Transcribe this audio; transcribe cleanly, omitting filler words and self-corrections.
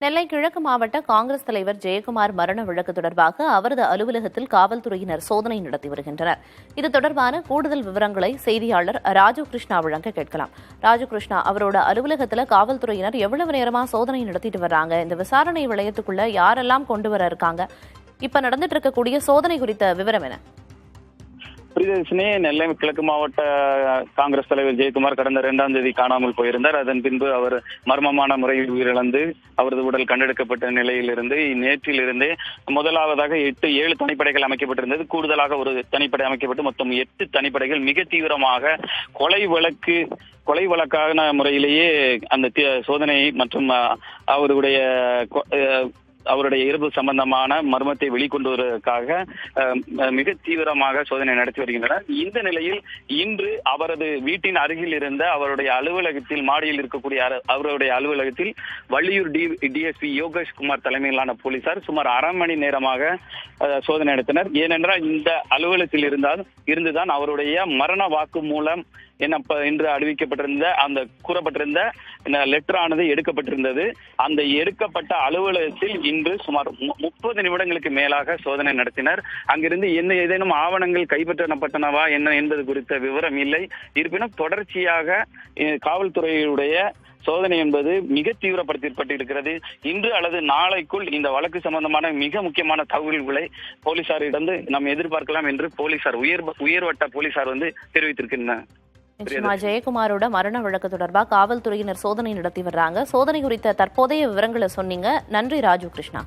நெல்லை கிழக்கு மாவட்ட காங்கிரஸ் தலைவர் ஜெயக்குமார் மரண வழக்கு தொடர்பாக அவரது அலுவலகத்தில் காவல்துறையினர் சோதனை நடத்தி வருகின்றனர். இது தொடர்பான கூடுதல் விவரங்களை செய்தியாளர் ராஜு கிருஷ்ணா வழங்க கேட்கலாம். ராஜு கிருஷ்ணா, அவரோட அலுவலகத்தில் காவல்துறையினர் எவ்வளவு நேரமா சோதனை நடத்திட்டு வர்றாங்க? இந்த விசாரணை வளையத்துக்குள்ள யாரெல்லாம் கொண்டு வர இருக்காங்க? இப்ப நடந்துட்டு இருக்கக்கூடிய சோதனை குறித்த விவரம் என்ன? பிரியதர்ஷினி, நெல்லை கிழக்கு மாவட்ட காங்கிரஸ் தலைவர் ஜெயக்குமார் கடந்த 2ஆம் தேதி காணாமல் போயிருந்தார். அதன் பின்பு அவர் மர்மமான முறையில் உயிரிழந்து அவரது உடல் கண்டெடுக்கப்பட்ட நிலையிலிருந்து நேற்றிலிருந்தே முதலாவதாக 7 தனிப்படைகள் அமைக்கப்பட்டிருந்தது. கூடுதலாக ஒரு தனிப்படை அமைக்கப்பட்டு மொத்தம் 8 தனிப்படைகள் மிக தீவிரமாக கொலை வழக்கான முறையிலேயே அந்த சோதனை மற்றும் அவருடைய இறப்பு சம்பந்தமான மர்மத்தை வெளிக்கொண்டு வருவதற்காக மிக தீவிரமாக சோதனை நடத்தி வருகின்றனர். இந்த நிலையில் இன்று அவரது வீட்டின் அருகில் இருந்த அவருடைய அலுவலகத்தில், மாடியில் இருக்கக்கூடிய அவருடைய அலுவலகத்தில் வள்ளியூர் டிஎஸ்பி யோகேஷ்குமார் தலைமையிலான போலீசார் சுமார் அரை மணி நேரமாக சோதனை நடத்தினர். ஏனென்றால் இந்த அலுவலகத்தில் இருந்துதான் அவருடைய மரண வாக்குமூலம் என்று அறிவிக்கப்பட்டிருந்த அந்த கூறப்பட்டிருந்த லெட்டர் ஆனது எடுக்கப்பட்டிருந்தது. அந்த எடுக்கப்பட்ட அலுவலகத்தில் இன்று சுமார் 30 நிமிடங்களுக்கு மேலாக சோதனை நடத்தினர். அங்கிருந்து ஏதேனும் ஆவணங்கள் கைப்பற்றப்பட்டனவா என்ன என்பது குறித்த விவரம் இல்லை. இருப்பினும் தொடர்ச்சியாக காவல்துறையுடைய சோதனை என்பது மிக தீவிரப்படுத்தப்பட்டிருக்கிறது. இன்று அல்லது நாளைக்குள் இந்த வழக்கு சம்பந்தமான மிக முக்கியமான தகவல்களை போலீசாரிடம் நாம் எதிர்பார்க்கலாம் என்று உயர்வட்ட போலீசார் தெரிவித்திருக்கின்றனர். ஜெயக்குமாரோட மரண வழக்கு தொடர்பாக காவல்துறையினர் சோதனை நடத்தி வர்றாங்க. சோதனை குறித்த தற்போதைய விவரங்களை சொன்னீங்க. நன்றி ராஜு கிருஷ்ணா.